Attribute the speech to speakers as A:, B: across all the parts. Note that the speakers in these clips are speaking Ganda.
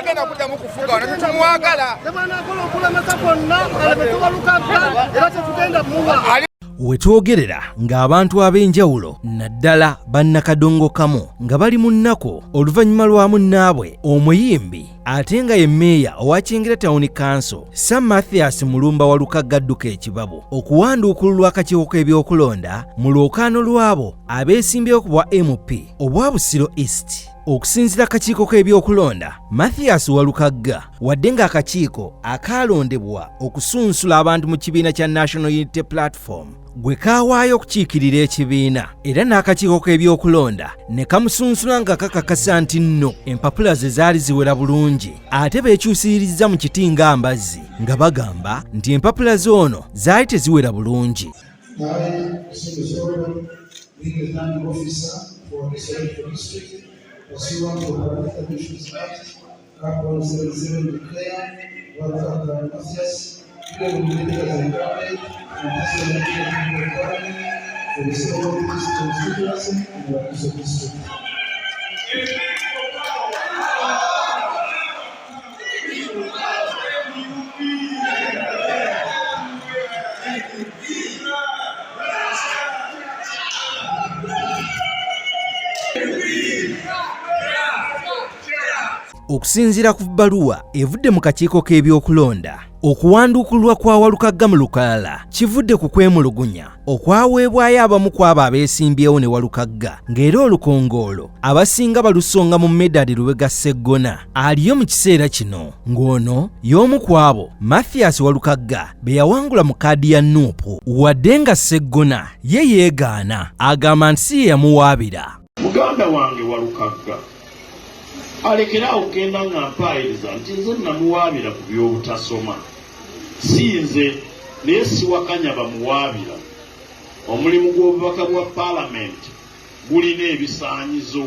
A: tagenda kuddamu kufuga wano tetumuwagala.
B: We twogerera ng'abantu ab'enjawulo naddala bannakadongo kamu nga bali mu nnaku oluvannyuma lwa munnaabwe omuyimbi ate nga ye mmeeya owa Kyengera Town Council Sam Mathias Mulumba Walukagadduka ekibabu okuwanduukululwa akakiiko k'ebyokulonda mu lwokaano lw'abo abeesimbyewo ku bwa MP obwa Busiro East. Okusinziira akakiiko k'ebyokulonda, Mathias Walukagga wadde ng'akakiiko akaalondebwa okusunsula abantu mu kibiina kya National Unity Platform gwe kaawaayo okukiikirira ekibiina era n'akakiiko k'ebyokulonda ne kamusunsula nga kakakasa nti nno empapula ze zaali ziwera bulungi ate beekyusirizza mu kiti ng'ambazzi nga bagamba nti empapula z'ono zaali teziwera bulungi.
C: Pursuant to the Paramedical Commissions Act, Cap 177 declare Walukagga Mathias clearly medical as incarnate and this medical requirement for the Singapore constituency and the Wakiso district.
B: Okusinziira ku bbaluwa evudde mu kakiiko k'ebyokulonda, okuwanduukulwa kwa Walukagga mu lukalala kivudde ku kwemulugunya okwaweebwayo abamu ku abo abeesimbyewo ne Walukagga ng'era olukongoolo abasinga balusonga mu medali Lubega Sseggona aliyo mu kiseera kino ng'ono y'omu ku abo Mathias Walukagga be yawangula mu kaadi ya Nuupu wadde nga Sseggona ye yeegaana agamba nti si ye yamuwaabira.
D: Muganda wange Walukagga alekera okugenda nga mpaayiriza nti nze namuwaabira ku by'obutasoma si nze naye siwakanya bamuwaabira. Omulimu gw'obubaka bwa paalamenti gulina ebisaanyizo.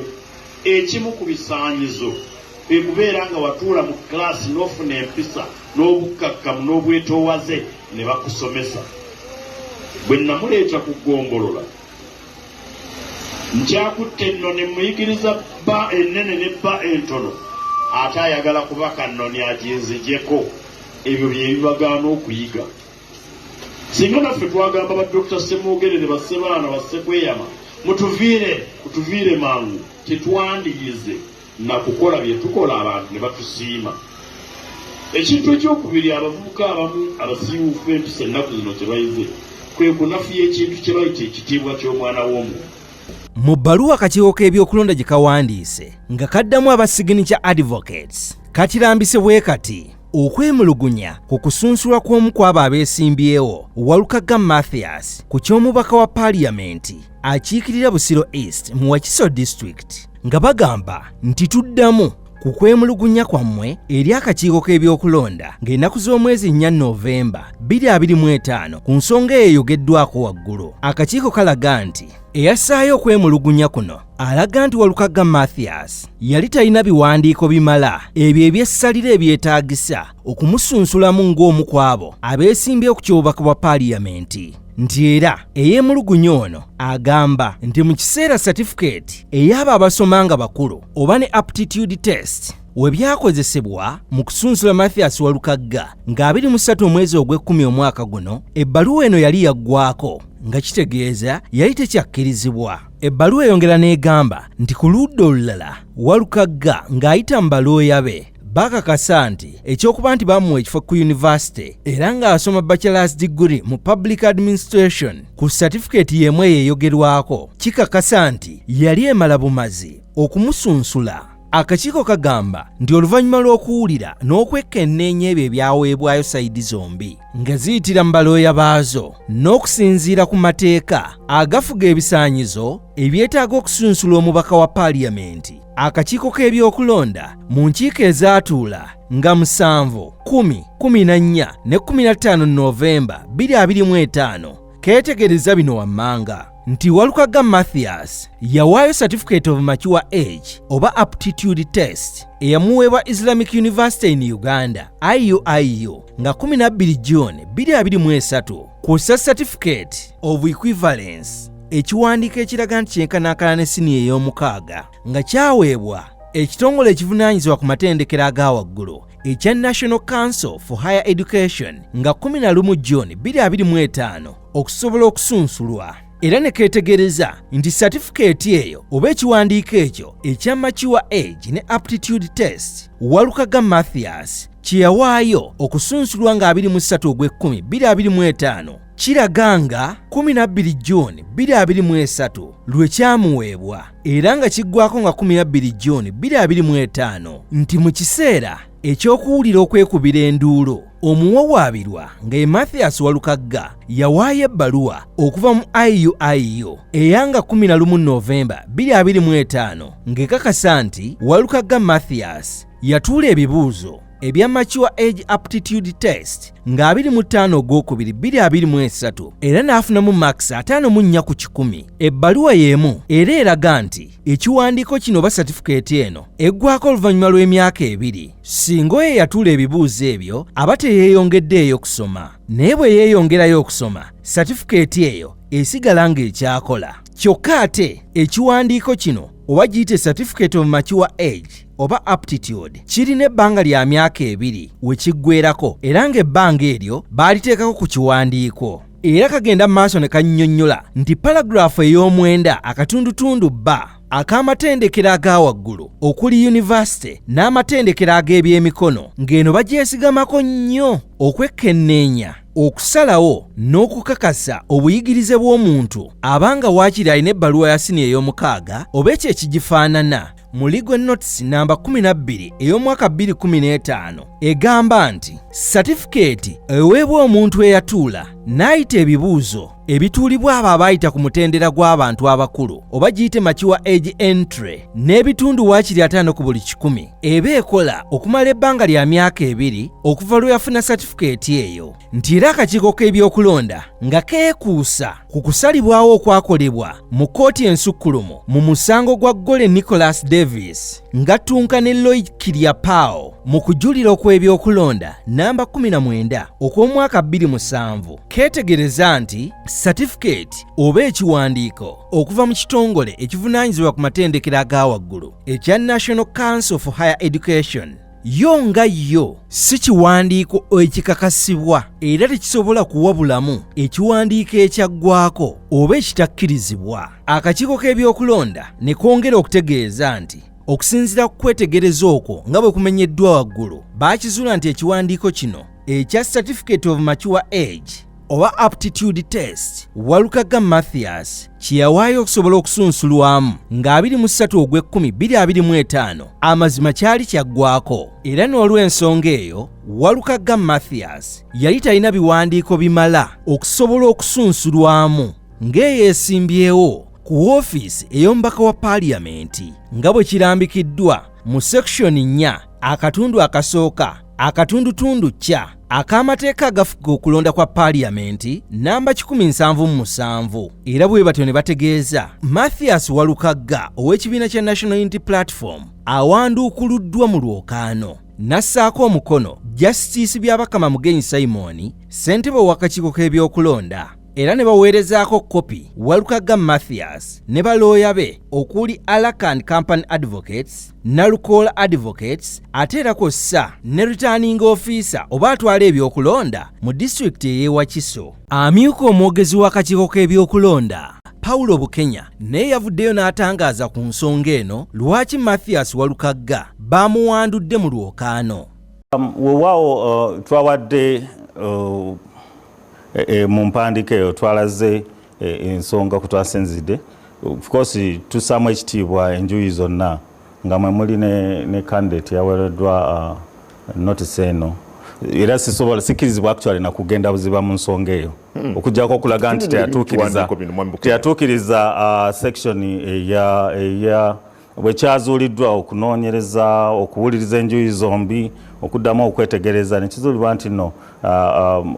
D: Ekimu ku bisaanyizo kwe kubeera nga watuula mu kiraasi n'ofuna empisa n'obukkakkamu n'obwetoowaze ne bakusomesa. Bwe namuleeta ku ggombolola nkyakutte nno ne muyigiriza bba ennene ne bba entono ate ayagala kubaka nnoni aginzijeko. Ebyo bye bibagaana okuyiga. Singa naffe twagamba ba Dr. Ssemwogere ne Bassebaana Bassekweyama mutuviire mangu tetwandiyize na kukola bye tukola abantu ne batusiima. Ekintu ekyokubiri abavubuka abamu abasiiwuufu empisa ennaku zino kye bayize kwe kunafuya ekintu kye bayita ekitiibwa ky'omwana w'omuntu.
B: Mu bbaluwa akakiiko k'ebyokulonda gye kawandiise nga kaddamu aba Signature Advocates katirambise bwe kati okwemulugunya ku kusunsulwa kw'omu ku abo abeesimbyewo Walukagga Mathias ku ky'omubaka wa paaliyamenti akiikirira Busiro East mu Wakiso District nga bagamba nti tuddamu ku kwemulugunya kwammwe eri akakiiko k'ebyokulonda ng'ennaku z'omwezi 4 Novemba 2025 ku nsonga eyogeddwako waggulu. Akakiiko kalaga nti eyassaayo okwemulugunya kuno alaga nti Walukagga Mathias yali talina biwandiiko bimala ebyo ebyessalira ebyetaagisa okumusunsulamu ng'omu ku abo abeesimbyewo ku ky'obubaka bwa paaliyamenti. Nti era eyeemulugunya ono agamba nti mu kiseera certificate ey'abo abasoma nga bakulu oba ne aptitude test we byakozesebwa mu kusunsula Mathias Walukagga nga 23 omwezi ogw'ekkumi omwaka guno, ebbaluwa eno yali yaggwako nga kitegeeza yali tekyakkirizibwa. Ebbaluwa eyongera n'egamba nti ku ludda olulala Walukagga ng'ayita mu balooya be bakakasa nti ekyokuba nti bamuwa ekifo ku yunivasite era ng'asoma bachelor's degree mu public administration ku certificate y'emu eyeeyogerwako kikakasa nti yali emala bumazi okumusunsula. Akakiiko kagamba nti oluvannyuma lw'okuwulira n'okwekenneenya ebyo ebyaweebwayo sayidi zombi nga ziyitira mu balooya baazo n'okusinziira ku mateeka agafuga ebisaanyizo ebyetaaga okusunsula omubaka wa paaliyamenti, akakiiko k'ebyokulonda mu nkiiko ezaatuula nga 7, 10, 14 ne 15 Novemba 2025 keetegereza bino wammanga nti Walukagga Mathias yawaayo certificate of mature age oba aptitude test eyamuweebwa Islamic University in Uganda IUIU nga 12 June 2023 ku certificate of equivalence ekiwandiiko ekiraga nti kyenkanankana ne siniya ey'omukaaga nga kyaweebwa ekitongole ekivunaanyizibwa ku matendekero aga waggulu ekya National Council for Higher Education nga 11 June 2025 okusobola okusunsulwa era ne keetegereza nti satifikeeti eyo oba ekiwandiiko ekyo ekya mature age ne aptitude test Walukaga Mathias kye yawaayo okusunsulwa nga 23/10/2025 kiraga nga 12 June 2023 lwe kyamuweebwa era nga kiggwako nga 12 June 2025 nti mu kiseera ekyokuwulira okwekubira enduulu omuwawaabirwa nga ye Mathias Walukaga yawaayo ebbaluwa okuva mu IUIU eyanga 11 Novemba 2025 ng'ekakasa nti Walukaga Mathias yatuula ebibuuzo ebya mature age aptitude test nga 25/2023 era n'afunamu max 5.4 ku 100. Ebbaluwa y'emu era eraga nti ekiwandiiko kino oba satifikeeti eno eggwako oluvannyuma lw'emyaka 2 singa oyo yatuula ebibuuzo ebyo aba teyeeyongeddeeyo kusoma, naye bwe yeeyongerayo okusoma satifikeeti eyo esigala ng'ekyakola. Kyokka ate ekiwandiiko kino oba giyite certificate of mature age oba aptitude kirina ebbanga lya myaka 2 we kiggweerako era ng'ebbanga eryo baaliteekako ku kiwandiiko. Era kagenda mu maaso ne kannyonnyola nti paragraafu ey'omwenda akatundutundu bba ak'amatendekero aga waggulu okuli yunivasite n'amatendekero ag'ebyemikono ng'eno bagyesigamako nnyo okwekenneenya okusalawo n'okukakasa obuyigirize bw'omuntu abanga waakiri alina ebbaluwa ya siniya ey'omukaaga oba ekyo ekigifaanana mu Legal Notice namba 12 ey'omwaka 2015 egamba nti satifikeeti eweebwa omuntu eyatuula n'ayita ebibuuzo ebituulibwa abo abaayita ku mutendera gw'abantu abakulu oba giyite mature age entry n'ebitundu waakiri 5 ku buli 100 eba ekola okumala ebbanga lya myaka 2 okuva lwe yafuna satifikeeti eyo. Nti era akakiiko k'ebyokulonda nga keekuusa ku kusalibwawo okwakolebwa mu kkooti ensukkulumu mu musango gwa Gole Nicholas Davis ng'attunka ne Lloyd Kiriapao mu kujulira okw'ebyokulonda namba 19 okw'omwaka 2007 keetegereza nti satifikeeti oba ekiwandiiko okuva mu kitongole ekivunaanyizibwa ku matendekero aga waggulu ekya National Council for Higher Education yo nga yo si kiwandiiko ekikakasibwa era tekisobola kuwabulamu ekiwandiiko ekyaggwako oba ekitakkirizibwa. Akakiiko k'ebyokulonda ne kongera okutegeeza nti okusinziira ku kwetegereza okwo nga bwe kumenyeddwa waggulu baakizuula nti ekiwandiiko kino ekya Certificate of Mature Age oba aptitude test Walukaga Mathias kye yawaayo okusobola okusunsulwamu nga 23/10/2025 amazima kyali kyaggwako era n'olw'ensonga eyo Walukaga Mathias yali talina biwandiiko bimala okusobola okusunsulwamu ng'eyeesimbyewo ku woofiisi ey'omubaka wa paaliyamenti nga bwe kirambikiddwa mu section 4 akatundu akasooka akatundutundu kya ak'amateeka agafuga okulonda kwa paaliyamenti namba 177 era bwe batyo ne bategeeza Mathias Walukaga ow'ekibiina kya National Unity Platform awanduukuluddwa mu lwokaano n'assaako omukono Justice Byabakama Mugenyi Simon ssentebe w'akakiiko k'ebyokulonda era ne baweerezaako kopi Walukaga Mathias ne balooya be okuli Alakan Company Advocates, Nalukoola Advocates ate era kw'ossa ne returning officer oba atwala ebyokulonda mu disitulikiti ey'e Wakiso. Amyuka omwogezi w'akakiiko k'ebyokulonda Paulo Bukenya naye yavuddeyo n'atangaaza ku nsonga eno lwaki Mathias Walukaga baamuwandudde mu lwokaano.
E: Weewaawo twawadde mu mpandiika eyo twalaze ensonga ku twasinzidde. Of course tussaamu ekitiibwa enjuyi zonna nga mwe muli ne candidate yaweereddwa notice eno era sikkirizibwa actually na kugenda buziba mu nsonga eyo okuggyako okulaga nti teyatuukiriza section eya bwe kyazuuliddwa okunoonyereza okuwuliriza enjuyi zombi okuddamu okwetegereza nekizuulibwa nti no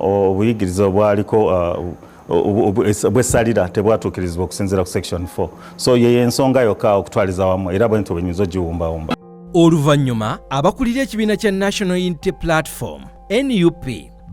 E: obuyigirize obwaliko bw'essalira tebwatuukirizibwa okusinziira ku section 4 so yeyo ensonga yokka okutwaliza wamu era bwe ntyo bwenyuza ogiwumbawumba.
B: Oluvannyuma abakulira ekibiina kya National Unity Platform NUP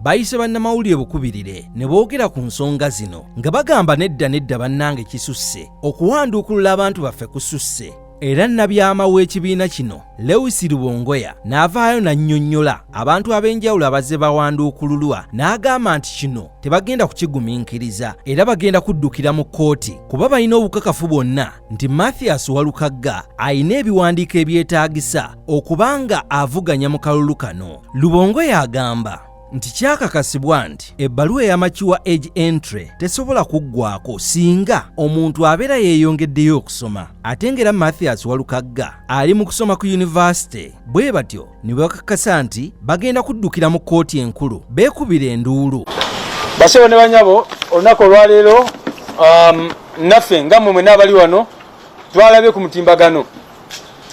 B: bayise bannamawulire bukubirire ne boogera ku nsonga zino nga bagamba nedda bannange kisusse okuwanduukulula abantu baffe kususse era nabyama w'ekibiina kino Lewis Lubongoya n'avaayo n'annyonnyola abantu ab'enjawulo abazze bawanduukululwa n'agamba nti kino tebagenda kukigumiikiriza era bagenda kuddukira mu kkooti kuba balina obukakafu bwonna nti Mathias Walukagga alina ebiwandiiko ebyetaagisa okubanga avuganya mu kalulu kano. Lubongoya agamba nti kyakakasibwa nti ebbaluwa ey'amakiwa age entry tesobola kuggwako singa omuntu abeera yeeyongeddeyo okusoma ate ng'era Mathias Walukagga ali mu kusoma ku yunivasite. Bwe batyo ne bakakasa nti bagenda kuddukira mu kkooti enkulu beekubira enduulu.
F: Basewo ne banyabo olunaku olwaleero naffe nga mmwe n'abali wano twalabye ku mutimbagano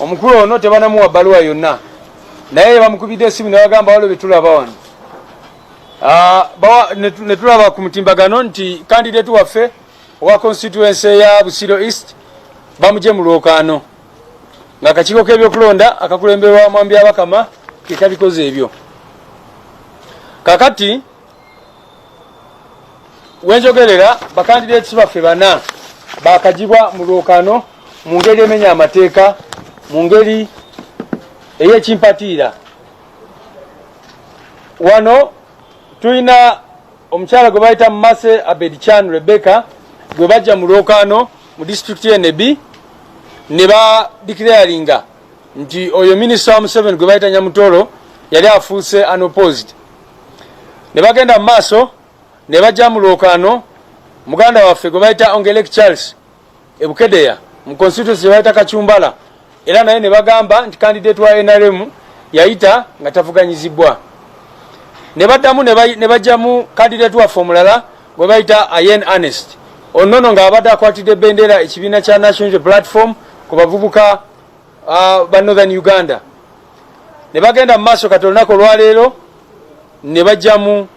F: omukulu ono tebanamuwa bbaluwa yonna naye bamukubidde essimu ne bagamba waliwo bye tulaba wano. Ne tulaba ku mutimbagano nti kandidate waffe owa constituency ya Busiro East bamugye mu lwokaano ng'akakiiko k'ebyokulonda akakulemberwa Mwambi Abakama ke kabikoze ebyo. Kakati wenjogerera bakandidates baffe bana bakagibwa mu lwokaano mu ngeri emenya amateeka mu ngeri ey'ekimpatiira. Wano tulina omukyala gwe bayita Mase Abedchan Rebecca gwe bajja mu lwokaano mu district y'NB ne badeclaringa nti oyo minisita wa Museveni gwe bayita Nyamutolo yali afuuse unopposed. Ne bagenda mu maaso ne bajja mu lwokaano muganda waffe gwe bayita Ongelek Charles Ebukedeya mu constituency gye bayita Kachumbala era naye ne bagamba nti candidate wa NRM yayita nga tavuganyizibwa. Ne baddamu ne bajjamu candidate waffe omulala gwe bayita Ayen Ernest onono ng'abadde akwatidde bendera ekibiina kya National Unity Platform ku bavubuka ba Northern Uganda. Ne bagenda mu maaso kati olunaku olwaleero ne bajjamu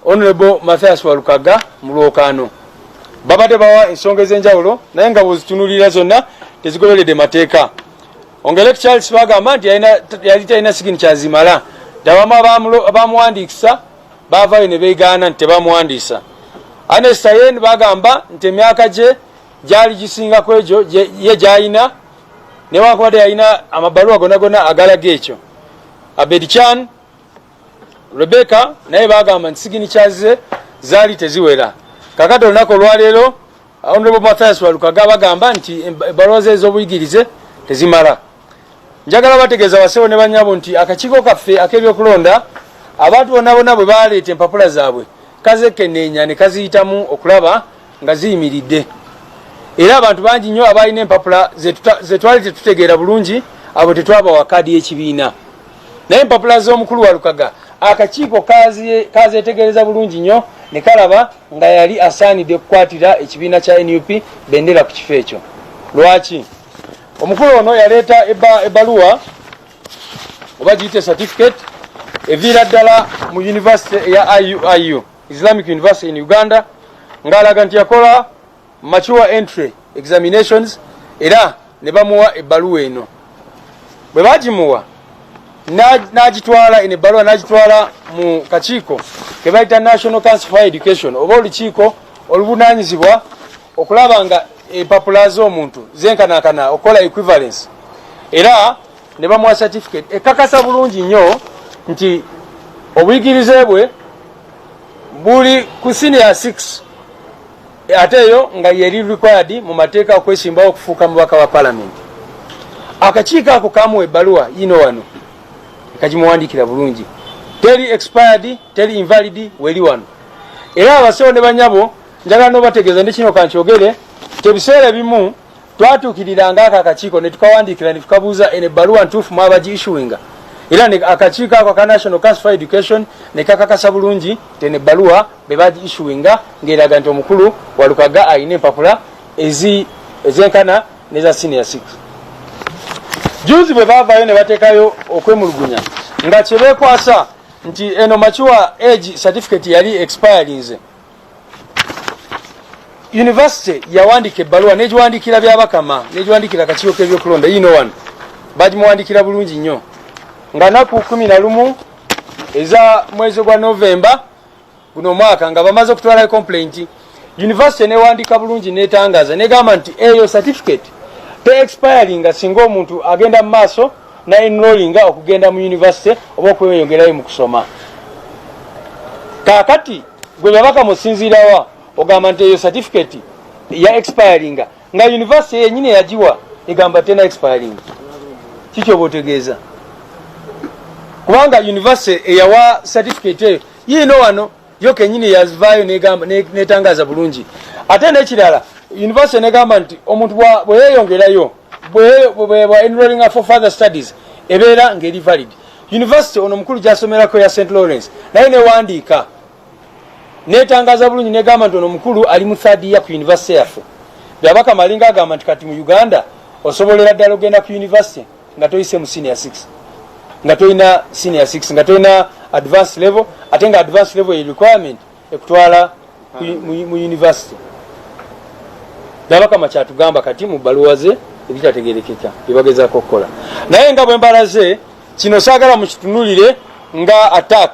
F: Honorable Mathias Walukagga mu lwokaano. Babadde bawa ensonga ez'enjawulo naye nga bw'ozitunulira zonna tezigoberedde mateeka. Ongelek Charles bagamba nti yali talina signature zimala. Abamuwandiikisa baavaayo ne beegaana nti tebamuwandiisa. Ernest Ayen bagamba nti emyaka gye gyali gisinga ku egyo ye gy'alina newankubadde yalina amabaluwa gonna agalaga ekyo. Abedchan Rebecca naye bagamba nti signature ze zaali teziwera. Kakati olunaku olwaleero Honorable Mathias Walukagga bagamba nti ebbaluwa ze ez'obuyigirize tezimala. Njagala bategeeza basewo ne banyabo nti akakiiko kaffe ak'ebyokulonda abantu bonna bwe baleeta empapula zaabwe kazekenneenya ne kaziyitamu okulaba nga ziyimiridde. Era abantu bangi nnyo abalina empapula ze twali tetutegeera bulungi abo tetwabawa kaadi y'ekibiina. Naye empapula z'omukulu Walukagga akakiiko kazetegereza bulungi nnyo ne kalaba nga yali asaanidde okukwatira ekibiina kya NUP bendera ku kifo ekyo. Lwaki? Omukulu ono yaleeta ebbaluwa oba giyite certificate eviira ddala mu university ya IU Islamic University in Uganda ng'alaga nti yakola mature entry examinations era ne bamuwa ebbaluwa eno. Bwe bagimuwa n'agitwala eno ebbaluwa n'agitwala mu kakiiko ke bayita National Council for Education oba olukiiko oluvunaanyizibwa okulaba nga empapula z'omuntu zenkanankana okola equivalence era ne bamuwa certificate ekakasa bulungi nnyo nti obuyigirize bwe buli ku senior 6 ate eyo nga yeri required mu mateeka okwesimbawo okufuuka mubaka wa parliament. Akakiiko ako kamuwa ebbaluwa yino wano kagimuwandiikira bulungi teri expired teri invalid weri wano. Era abasewo ne banyabo njagala n'obategeeza ndi kino kankyogere tebiseera bimu twatuukiriranga akakiiko ne tukawandiikira ne tukabuuza eno ebbaluwa ntuufu mwabagi issuinga era akakiiko ako aka National Council for Education ne kakakasa bulungi tene ebbaluwa be bagi issuinga ng'eraga nti omukulu Walukagga alina empapula ezenkana neza senior 6. Juzi bwe baavaayo ne bateekayo okwemulugunya nga kye beekwasa nti eno mature age certificate yali expirinze. University yawandiika ebbaluwa negiwandiikira byabakama negiwandiikira akakiiko k'ebyokulonda yino wano bagimuwandiikira bulungi nnyo nga naku 11 eza mwezi gwa Novemba guno mwaka nga bamaze okutwalayo complaint. University newandiika bulungi netangaza negamba nti eyo certificate te expiring singa omuntu agenda mu maaso na enrolling okugenda mu university oba okweyongerayo mu kusoma. Kakati gwe babaka musinzirawa ogamba nti eyo certificate ya expiring nga university yenyine yajiwa egamba tena expiring. Kikyo botegeeza. Kubanga university eyawa certificate yino wano yo kenyine yazvayo negamba netangaza bulungi. Ate nekirala university negamba nti omuntu bwe yeyongerayo bwe enrolling for further studies ebeera ngeri valid. University ono mukulu gyasomerako ya St Lawrence naye newandiika netangaza bulungi negamba nti ono mukulu ali mu third year ku university yaffe. Byabaka malinga agamba nti kati mu Uganda osobolera ddala ogenda ku university nga toyise mu senior 6 nga toyina senior 6 nga toyina advanced level ate nga advanced level requirement ekutwala mu university. Byabaka makyatugamba kati mu baluwa ze ebitategerekeka byebagezaako okukola. Naye nga bwe mbalaze kino saagala mukitunulire nga attack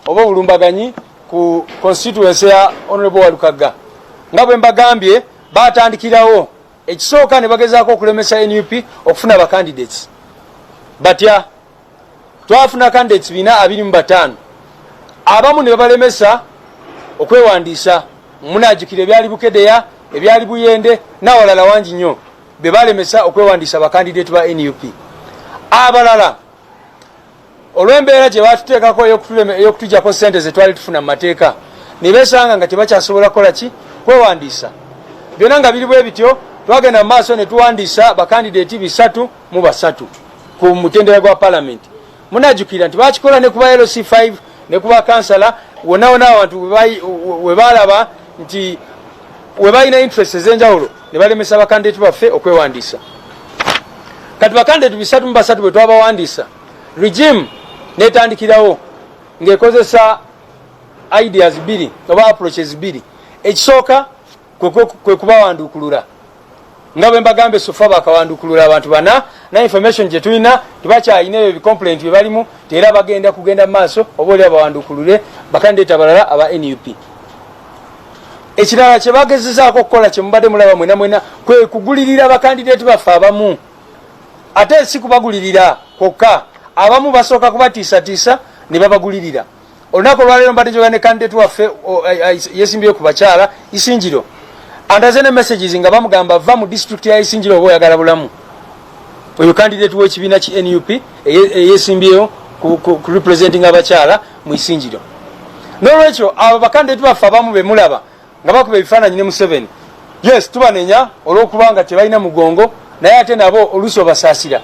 F: oba obulumbaganyi ku constituency ya Honorable Walukaga. Nga bwe mbagambye batandikirawo ekisooka ne bagezaako okulemesa NUP okufuna ba candidates. Batya twafuna candidates 425 abamu ne babalemesa okwewandiisa munajjukira ebyali Bukedeya ebyali Buyende n'awalala wangi nnyo be balemesa okwewandiisa ba candidate ba NUP. Abalala olw'embeera gye batuteekako ey'okutujjako ssente ze twali tufuna mu mateeka ne beesanga nga tebakyasobola kukola ki kwewandiisa. Byonna nga biri bwe bityo twagenda mu maaso ne tuwandiisa ba candidate 303 ku mutendera gwa parliament. Munajjukira nti bakikola ne kuba LC5 ne kuba kansala wonna abantu we balaba nti we balina interest ez'enjawulo ne balemesa ba candidate baffe okwewandiisa. Kati ba candidate 303 bwe twabawandiisa regime netandikirawo ng'ekozesa ideas bbiri oba approaches bbiri. Ekisooka kwe kubawandukulula nga bwe mbagambe sofa bakawandukulula abantu bana na information gye tulina tebakyalina ebyo complaint bye balimu era bagenda kugenda mu maaso oba oli abawandukulule bakandidate abalala aba NUP. Ekirala kye bagezezaako okukola kye mubadde mulaba mwena kwe kugulirira bakandidate baffe abamu. Ate si kubagulirira kwokka, abamu basooka kubatiisatiisa ne babagulirira. Olunaku olwaleero mbadde njogera ne candidate waffe yeesimbyeyo ku bakyala Isingiro. Andazene messages nga bamugamba va mu district ya Isingiro oba oyagala bulamu. Oyo candidate w'ekibiina ki NUP yeesimbyeyo ku representing abakyala mu Isingiro. N'olwekyo abo bakandidate baffe abamu be mulaba nga bakuba ebifaananyi ne Museveni. Yes, tubanenya olw'okubanga tebalina mugongo naye ate nabo oluusi obasaasira.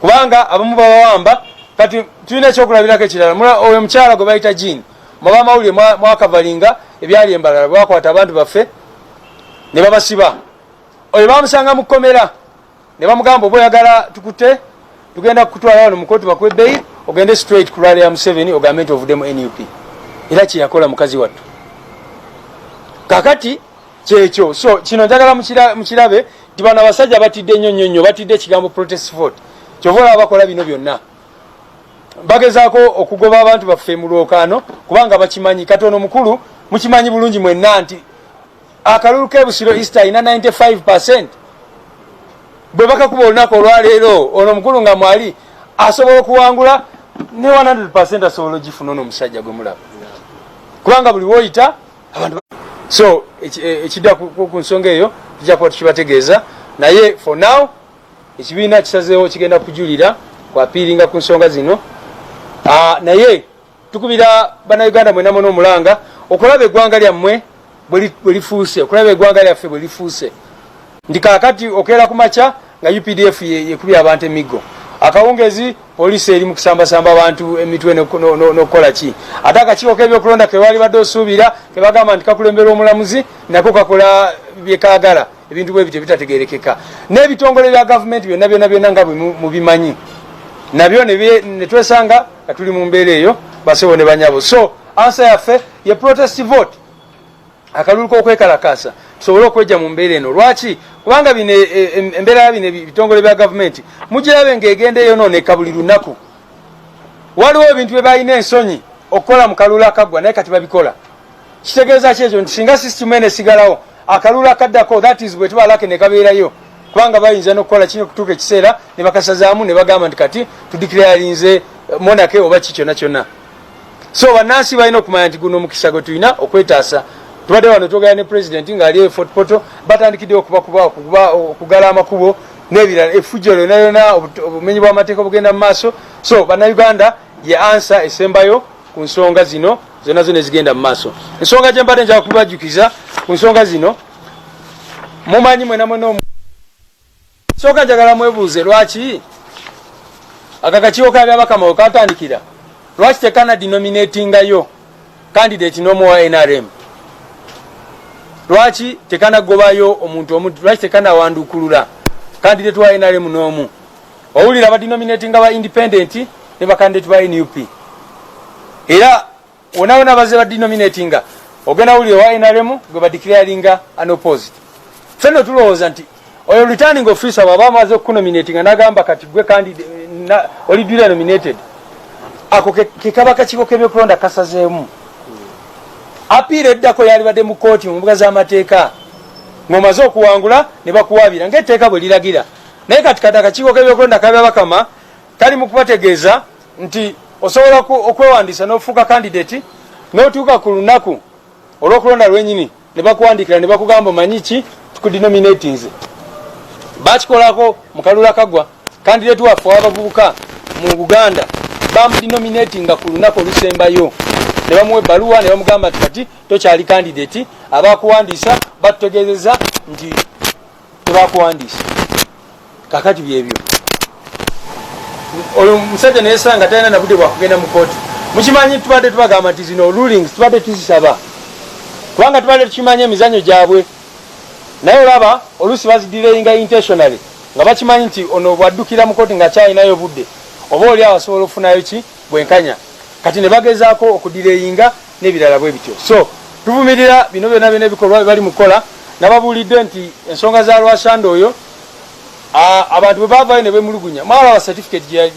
F: Kubanga abamu babawamba kati tulina ekyokulabirako ekirala. Oyo mukyala gwe bayita Jean mwaba mawulire mwakavalinga ebyali embalala bwakwata abantu baffe ne babasiba. Oyo bamusanga mu kkomera ne bamugamba oba oyagala tukute tugenda kukutwala wano mu kooti bakuwe bail ogende straight ku rally ya Museveni ogambe nti ovuddemu NUP. Era kye yakola mukazi wattu. Kakati kyekyo so kino njagala mukirabe nti bano abasajja batidde nnyo batidde ekigambo protest vote. Kyovola bakola bino byonna bagezaako okugoba abantu baffe mu lwokaano kubanga bakimanyi katono mukulu mukimanyi bulungi mwenna nti akalulu k'ebusiro Easter ina 95%. Bwe bakakuba olunaku olwaleero ono mukulu nga mwali asobola okuwangula ne 100% asobola ogifuna ono omusajja gwe mulaba kubanga buli woyita abantu. So ekidda ku nsonga eyo tujja kuba tukibategeeza naye for now ekibiina kisazeewo kigenda kujulira kwapiiringa ku nsonga zino. Naye tukubira bannayuganda mwena mwena omulanga okulaba eggwanga lyammwe bwe lifuuse, okulaba eggwanga lyaffe bwe lifuuse. Ndi kaakati okeera ku makya nga UPDF yekubya abantu emiggo, akawungezi poliisi eri mu kusambasamba abantu emitwe n'okukola ki. Ate akakiiko k'ebyokulonda ke baali badde osuubira ke bagamba nti kakulembera omulamuzi nako kakola bye kaagala, ebintu bwe bityo bitategeerekeka. N'ebitongole bya gavumenti byonna nga bwe mubimanyi nabyo ne twesanga nga tuli mu mbeera eyo basebo ne banyabo. So ansa yaffe ye protest vote, akalulu k'okwekalakaasa tusobole okwejja mu mbeera eno. Lwaki? Kubanga bino embeera ya bino ebitongole bya gavumenti mugirabe ng'egenda eyonooneka buli lunaku. Waliwo ebintu bye balina ensonyi okukola mu kalulu akaggwa naye kati babikola. Kitegeeza ki ekyo nti singa system eno esigalawo akalulu akaddako that is bwe tubalake ne kabeerayo kubanga bayinza n'okukola kino kutuuka ekiseera ne bakasazaamu ne bagamba nti kati tudeclarinze monake oba kikyona kyonna. So bannansi balina okumanya nti guno omukisa gwe tulina okwetaasa. Tubadde wano twogera ne president ng'ali Fort Portal batandikidde okugala amakubo n'ebirala effujjo lyonna yonna obumenyi bw'amateeka obugenda mu maaso. So bannayuganda ye ansa esembayo ku nsonga zino zonna zonna ezigenda mu maaso. Ensonga gye mbadde njala kubajjukiza ku nsonga zino mumanyi mwena mwena nsonga njagala mwebuuze lwaki akakakiiko kabyabakama katandikira lwaki tekana denominatingayo candidate n'omuwa NRM, lwaki tekanagobayo omuntu omuntu, lwaki tekanawandukulula candidate wa NRM n'omu, owulira badenominatinga ba independent ne bakandidate ba NUP, era wona baze badenominatinga ogenda wulira wa NRM gwe badeclaringa unopposed. Feno tulowooza nti oyo returning officer baba amaze okunominatinga nagamba kati gwe candidate oli duly nominated, ako kekaba kakiiko k'ebyokulonda kasazeemu apiira eddako yali badde mu kooti mu mbuga z'amateeka ng'omaze okuwangula ne bakuwabira ng'etteeka bwe liragira. Naye kati kati akakiiko k'ebyokulonda kabyabakama kali mu kubategeeza nti osobola okwewandiisa n'ofuuka candidate n'otuuka ku lunaku olw'okulonda lwenyini ne bakuwandiikira ne bakugamba omanyi ki tukudenominatinze. Bakikolako mu kalula kagwa candidate waffe w'abavubuka mu Uganda bamudenominatinga ku lunaku olusembayo ne bamuwa ebbaluwa ne bamugamba nti kati tokyali candidate, abakuwandiisa batutegeezeza nti tebakuwandiisa. Kakati byebyo oyo musajja neyesanga talina nabudde bwakugenda mu kooti. Mukimanyi tubadde tubagamba nti zino rulings tubadde tuzisaba kubanga tubadde tukimanyi emizanyo gyabwe, naye olaba oluusi bazidireyinga intentionally nga bakimanyi nti ono bwaddukira mu kooti nga kyalinayo budde oba oli abasobola okufunayo ki bwenkanya, kati ne bagezaako okudireyinga n'ebirala bwe bityo. So tuvumirira bino byonna byonna ebikolwa bali mukola, nababuulidde nti ensonga za Lwasanda oyo abantu bwe baavayo ne bemulugunya mwalaba certificate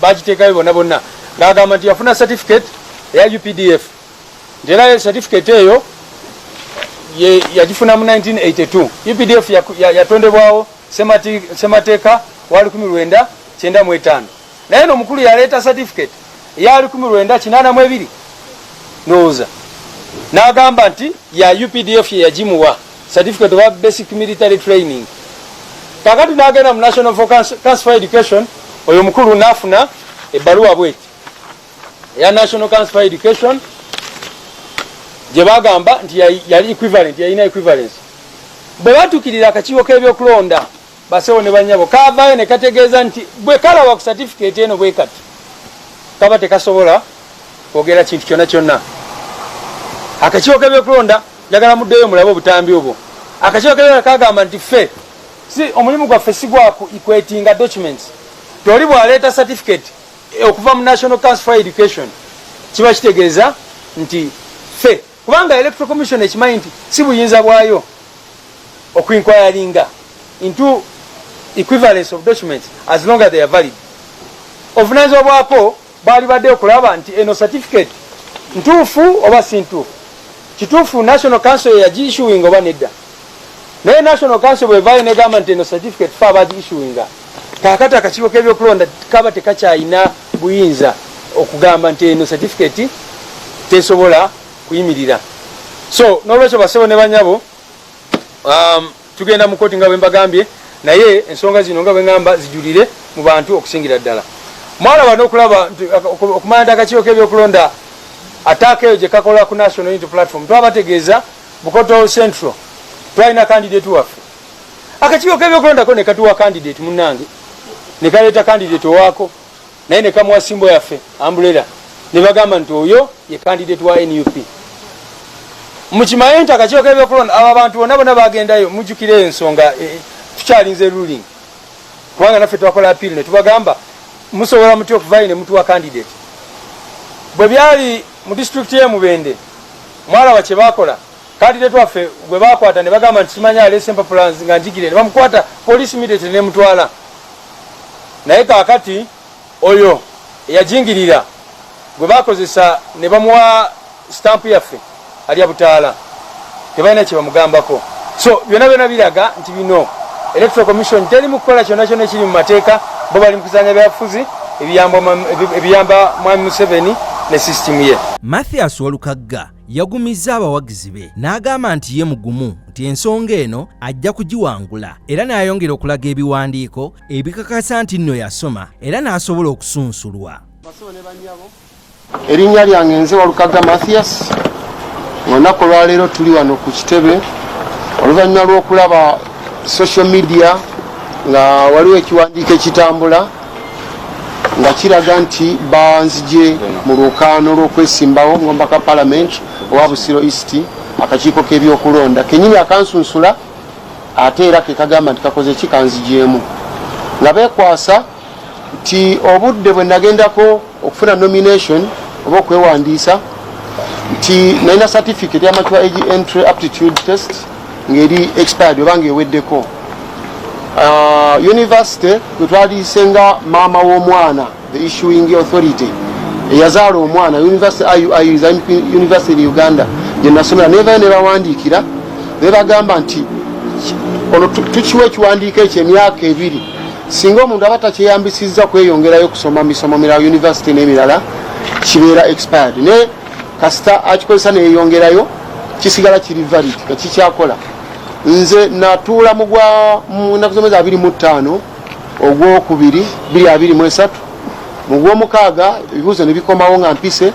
F: bagiteekayo bonna bonna ng'agamba nti yafuna certificate eya UPDF, nti era certificate eyo yagifuna mu 1982. UPDF yatondebwawo semateeka wa 1995, naye n'omukulu yaleeta certificate eya 1982 ndowooza n'agamba nti ya UPDF ye yagimuwa certificate of basic military training. Kakati n'agenda mu National for Council for Education, oyo mukulu n'afuna ebbaluwa bweti eya National Council for Education gye bagamba nti yali equivalent, yalina equivalence. Bwe batuukirira akakiiko k'ebyokulonda basewo ne banyabo kaavaayo ne kategeeza nti bwe kalaba ku certificate eno bwe kati kaba tekasobola kwogera kintu kyonna kyonna. Akakiiko k'ebyokulonda njagala muddeyo mulabe obutambi obwo. Akakiiko k'ebyokulonda kagamba nti ffe si omulimu gwaffe si gwa equatinga documents. Toli bwaleeta certificate okuva mu National Council for Education kiba kitegeeza nti ffe, kubanga Electoral Commission ekimanyi nti si buyinza bwayo okuinquiringa into equivalence of documents as long as they are valid. Obuvunaanyizibwa bwako baali badde okulaba nti eno certificate ntuufu oba si ntuufu. Kituufu National Council yagiissuing oba nedda. Naye National Council bwevaayo negamba nti eno certificate fe abagiissuinga. Kaakati akakiiko k'ebyokulonda kaba tekakyalina buyinza okugamba nti eno certificate tesobola kuyimirira. So n'olwekyo basebo ne banyabo tugenda mu kooti nga bwe mbagambye, naye ensonga zino nga bwe ngamba zijulire mu bantu okusingira ddala. Mwalaba n'okulaba okumanya nti akakiiko k'ebyokulonda attack eyo gye kakola ku National Unity Platform twabategeeza Bukoto Central twalina candidate waffe. Akakiiko k'ebyokulondako ne katuwa candidate munnange ne kaleeta candidate owaako naye ne kamuwa simbo yaffe Ambulera ne bagamba nti oyo ye candidate wa NUP. Mukimanyi nti akakiiko k'ebyokulonda abo abantu bonna bonna bagendayo mujjukire ensonga tukyalinze ruling kubanga naffe twakola appeal ne tubagamba musobola mutya okuvaayo ne mutuwa candidate. Bwe byali mu district ye Mubende mwalaba kye baakola candidate waffe gwe baakwata ne bagamba nti simanya alese empapula nga njigire ne bamukwata police immediately ne mutwala. Naye kaakati oyo eyajingirira gwe baakozesa ne bamuwa stamp yaffe ali Butaala tebalina kye bamugambako. So byonna byonna biraga nti bino electoral commission teri mu kukola kyonna kyonna ekiri mu mateeka bo bali mu kuzanya byafuzi ebiyamba mwami Museveni ne system ye.
B: Mathias Walukagga yagumizza abawagizi be n'agamba nti ye mugumu nti ensonga eno ajja kugiwangula era n'ayongera okulaga ebiwandiiko ebikakasa nti nno yasoma era n'asobola okusunsulwa.
G: Erinnya lyange nze Walukagga Mathias. Olunaku olwaleero tuli wano ku kitebe oluvannyuma lw'okulaba social media nga waliwo ekiwandiiko ekitambula nga kiraga nti banzije mu lwokaano lw'okwesimbawo ngombaka Parliament owa Busiro East akakiiko k'ebyokulonda kenyini akansunsula ate era ke kagamba nti kakoze kikanzijeemu nga beekwasa nti obudde bwe nagendako okufuna nomination oba okwewandiisa nti nalina certificate ya mature age entry aptitude test ngeri expired oba ng'eweddeko. University kwe twaliisenga maama w'omwana the issuing authority eyazaala omwana University University in Uganda gye nasomera nevayo ne bawandiikira ne bagamba nti ono tukiwa ekiwandiiko ekyo emyaka 2 singa omuntu aba takyeyambisizza kweyongerayo kusoma misomo mirala university n'emirala kibeera expired ne kasita akikozesa neyeyongerayo kisigala kiri valid kakikyakola. Nze natuula mu nnaku z'omwezi 25 ogwokubiri 2023 mu gw'omukaaga ebibuuzo ne bikomawo nga mpise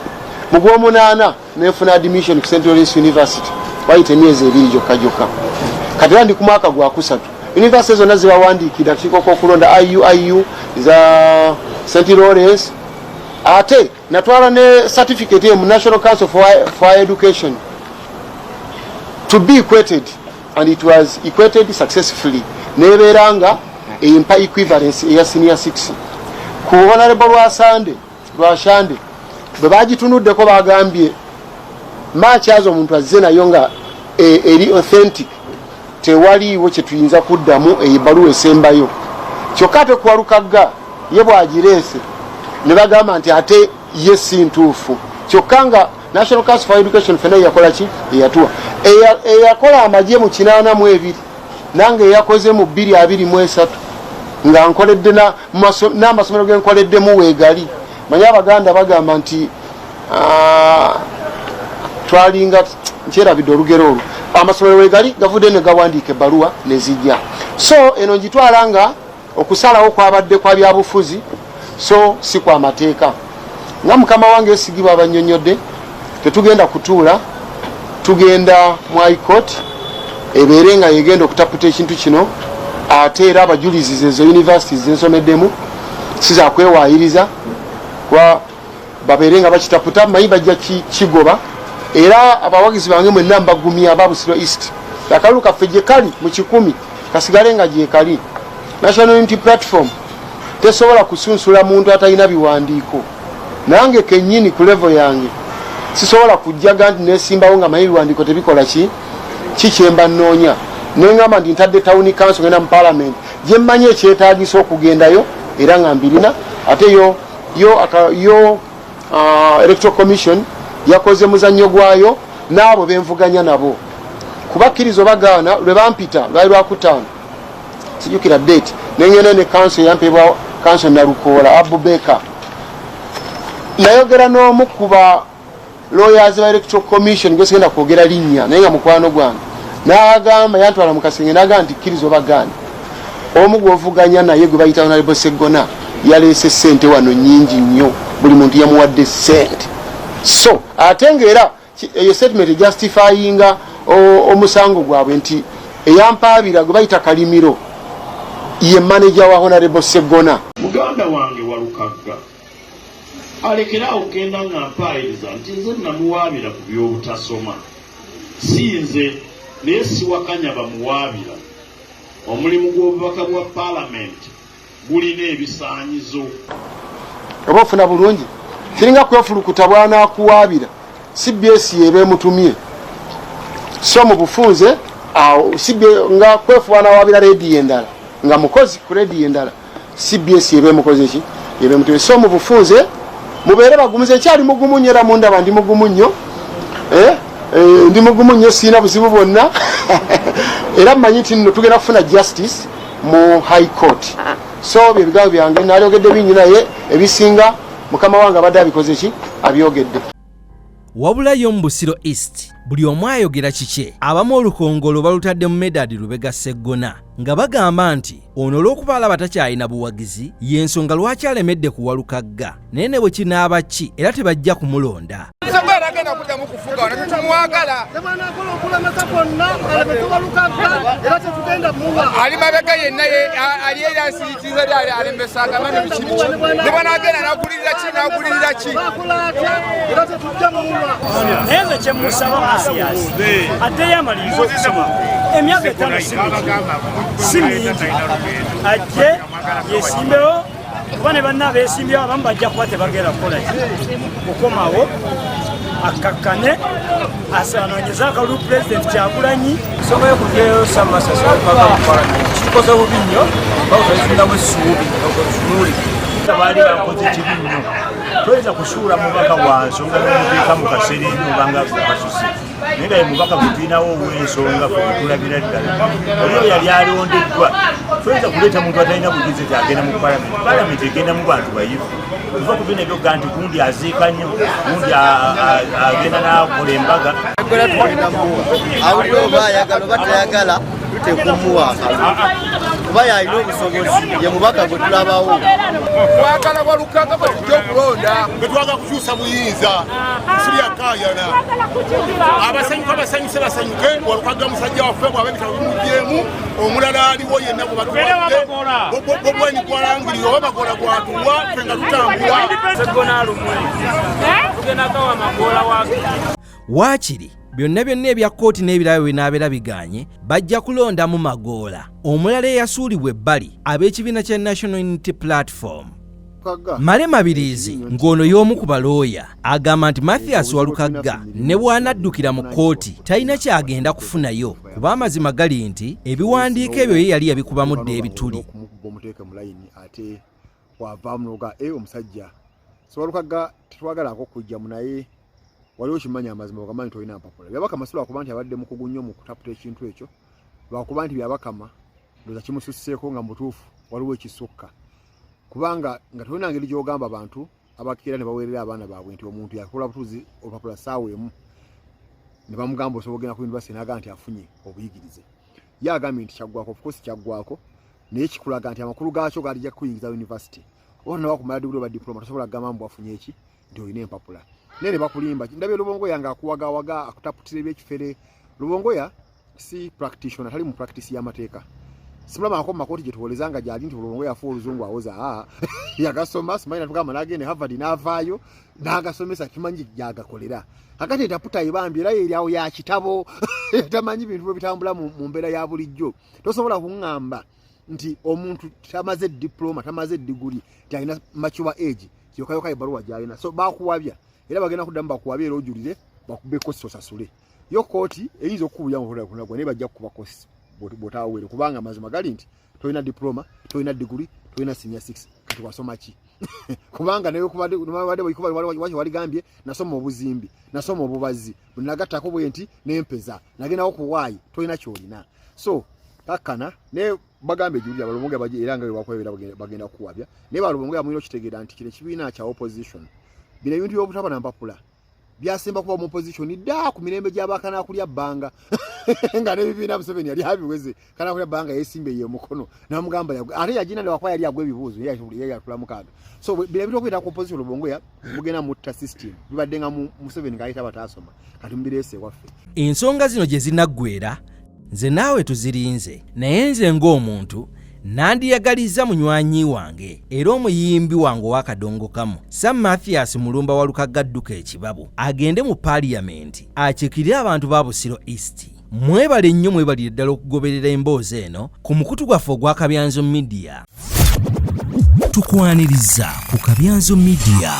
G: mu gw'omunaana nefuna admission ku St. Lawrence University wayita emyezi 2 gyokka kati era ndi ku mwaka gwa 3. University zonna zibawandiikira akikiiko k'okulonda IU za St. Lawrence ate natwala ne certificate mu National Council for Education to be equated and it was equated successfully neberanga empa equivalence eya senior 6 ku honorable Rwashande bwe bagitunuddeko bagambye makyazo omuntu azze nayo nga eri authentic tewaliiwo kye tuyinza kuddamu eyibaluwa esembayo kyokka ate ku Walukagga ye bwagireese ne bagamba nti ate ye si ntuufu kyokka nga National Council for Education fena yakola ki eyatuwa eyakola amagye mu 82 nange eyakoze mu 223 nga nkoledde n'amasomero ge nkoleddemu weegali manya abaganda bagamba nti twalinga nkyerabidde olugero olwo amasomero weegali gavudde ne gawandiika ebbaluwa ne zijja so eno ngitwala nga okusalawo kwabadde kwa byabufuzi so si kwa mateeka nga mukama wange esigibwa abannyonnyodde tetugenda kutuula tugenda mu high court ebeere nga yegenda okutaputa ekintu kino ate era abajulizi ezo universities zensomeddemu siza kwewayiriza kwa babeere nga bakitaputa mayi bajja kigoba era abawagizi bange mwenna mbagumya aba Busiro East akalulu kaffe gye kali mu 10 kasigale nga gye kali National Unity Platform tesobola kusunsula muntu atalina biwandiiko nange kennyini ku level yange sisobola kujjaga nti nesimbawo nga mayi biwandiiko tebikola kikyemba nnoonya nengamba nti ntadde town council ngenda mu parliament gye mmanyi ekyetaagisa okugendayo era nga mbirina ate yo electoral commission yakoze muzannyo gwayo n'abo benvuganya nabo kubakkirizo bagaana lwe bampita lwali lwakutaano sijukira date nengenda ne council yampebwa council Nalukoola Abubeka nayogera n'omu kuba lawyers ba electoral commission gwesegenda kwogera linnya naye nga mukwano gwange n'agamba yantwala mu kasenge n'agamba nti kkirizo bagaana omu gw'ovuganya naye gwe bayita Honorable Sseggona yaleese ssente wano nnyingi nnyo buli muntu yamuwadde ssente so ate ng'era eyo statement justifyinga omusango gwabwe nti eyampaabira gwe bayita Kalimiro ye manager wa Honorable Sseggona.
D: Muganda wange Walukagga alekera okugenda nga mpaayiriza nti nze namuwaabira ku by'obutasoma si nze naye siwakanya bamuwaabira omulimu gw'obubaka bwa palamenti bulina ebisaanyizo
G: oba ofuna bulungi kiringa kwefulukuta bwanaakuwaabira CBS yebeemutumye so mu bufunze nga kwefuba nawaabira rediyo endala nga mukozi ku rediyo endala CBS yebeemukoze ki yebeemutumye so mu bufunze mubeere bagumize ekyali mugumu nnyo era mundaba ndi mugumu nnyo ndi mugumu nnyo siina buzibu bwonna era mmanyi nti nno tugenda kufuna justice mu high court. So byebigambo byange nalyogedde bingi naye ebisinga mukama wange abadde abikoze ki abyogedde.
B: Wabulayo mu Busiro East buli omu ayogera kike. Abamu olukongolo balutadde mu Medad Lubega Sseggona nga bagamba nti ono olw'okuba alaba takyalina buwagizi y'ensonga lwaki alemedde kuwalukagga naye ne bwe kinaaba ki era tebajja kumulonda.
A: Sabara agenda kuddamu kufuga wano tetumwagala. Ali mabega yenna ali eyasiikiriza lyali alembesanga mani bikini ki ne bw'anaagenda n'agulirira ki
H: naye nze kyemusaba Masiyasi ate yamaliriza okusoma emyaka 5 si mingi ajje yesimbewo kuba ne banna beesimbyewo abamu bajja kuba tebagenda kukola okukomawo akakkane asanoonyeza akalulu pulezidenti Kyagulanyi. Ensonga y'okugyayo Sam Masasi paka mu palamenti kikoze bubi nnyo bawutazindamu essuubi otunuli baali bakoze kibi nnyo. Toyinza kusuula mubaka wa nsonga n'omuteeka mu kaseera ennyo obanga akasusi naye nga ye mubaka gwe tulinawo ow'ensonga tulabira ddala oli oyo yali alondeddwa. Toyinza kuleeta muntu atalina bugizi nti agenda mu palamenti. Palamenti egenda mu bantu bayivu kuva ku bino ebyoga nti gundi aziika nnyo gundi agenda n'akola embaga.
I: Awulira oba ayagala oba tayagala tutekumuwa kuba yalina obusobozi ye mubaka gwe tulabawo.
A: Twagala Walukaga bwe tujja okulonda
J: betwaga kukyusa buyinza nsiri yakayana abasanyuke basanyuke Walukaga musajja waffe bw'aba ebitabo bimugyemu omulala aliwo yenna bwe batuwadde bobweni gwalangirira oba magola gwatuwa ffe nga tutambula
H: Sseggona alumwe tugendako amagola wake.
B: Waakiri byonna ebya kkooti n'ebirabo bwe binaabeera biganye bajja kulondamu Magoola omulala eyasuulibwa ebbali ab'ekibiina kya National Unity Platform. Male Mabirizi ng'ono y'omu ku balooya agamba nti Mathias Walukaga ne bw'anaddukira mu kkooti talina kyagenda kufunayo kuba amazima gali nti ebiwandiiko ebyo ye yali yabikubamu dde ebituli.
K: Omuteeke mu layini ate wavaamu n'oga omusajja Walukaga tetwagalako kujjamu naye waliwo kimanya amazima ogamanyi tolina mpapula. Byabakama si lwakuba nti abadde mu kugu nnyo mu kutaputa ekintu ekyo lwakuba nti byabakama ndoza kimususseeko nga mutuufu waliwo ekisukka kubanga nga tolina ngeri gy'ogamba abantu abakkira ne baweerera abaana baabwe nti omuntu yakola butuuzi olupapula ssaawa emu ne bamugamba osobola ogenda ku yunivasite n'agamba nti afunye obuyigirize. Ye agambye nti kyaggwako ofcourse kyaggwako naye kikulaga nti amakulu gaakyo galijja kukuyingiza yunivasite oba nawakumala diguli oba diploma tosobola kugamba mbu afunye eki nti olina empapula. Nene bakulimba ndabye Lubongoya nga akuwagawaga akutaputira ebyekifere. Lubongoya si practitioner tali mu practice y'amateeka. Simulama ako makoti gye tuwoleza nga gyali nti Lubongoya afu oluzungu awoza yagasoma simanyi natugamba n'agenda Harvard n'avaayo n'agasomesa kimanyi gyagakolera. Akati entaputa ebambi era eryawo ya kitabo tamanyi bintu bitambula mu mbeera ya bulijjo. Tosobola kuŋŋamba nti omuntu tamaze diploma tamaze diguli nti alina mature age yokayoka ebbaluwa gy'alina so bakuwabya era bagenda kuddamu bakuwabya era ojulire bakubbe kosi osasule. Yo kooti eyinza okukubuya mu bulala kunagwa naye bajja kukuba kosi bw'otaawere kubanga amazima gali nti tolina diploma tolina diguli tolina senior 6 kati wasoma ki kubanga naye kubadde waligambye nasoma obuzimbi nasoma obubazi bwe nagattako bwe nti n'empeza nagendawo kuwaayi tolina kyolina so kakkana ne bagambe Julia Balubongoya baje era nga bakwebera bagenda kuwabya ne Balubongoya mwino kitegeera nti kile kibiina kya opposition bino ebintu by'obutaba na mpapula byasemba kuba mu opposition dda ku mirembe gy'abakana kulya bbanga nga ne bibiina Museveni yali abiweze kana kulya bbanga yesimbe ye mukono namugamba ate yagina ne wakwa yali agwe ebibuuzo yeye yatula mukaaga so bino ebintu okwita ku opposition Lubongoya mugenda mu system bibadde nga Museveni ng'ayita batasoma kati mubirese waffe.
B: Ensonga zino gye zinaggwera nze naawe tuzirinze naye nze ng'omuntu nandiyagaliza munywanyi wange era omuyimbi wange ow'akadongo kamu Sam Mathias Mulumba Walukaga adduka ekibabu agende mu paaliyamenti akikirire abantu ba Busiro East. Mwebale nnyo mwebalire ddala okugoberera emboozi eno ku mukutu gwaffe ogwa Kabyanzo Media. Tukwaniriza ku Kabyanzo Media.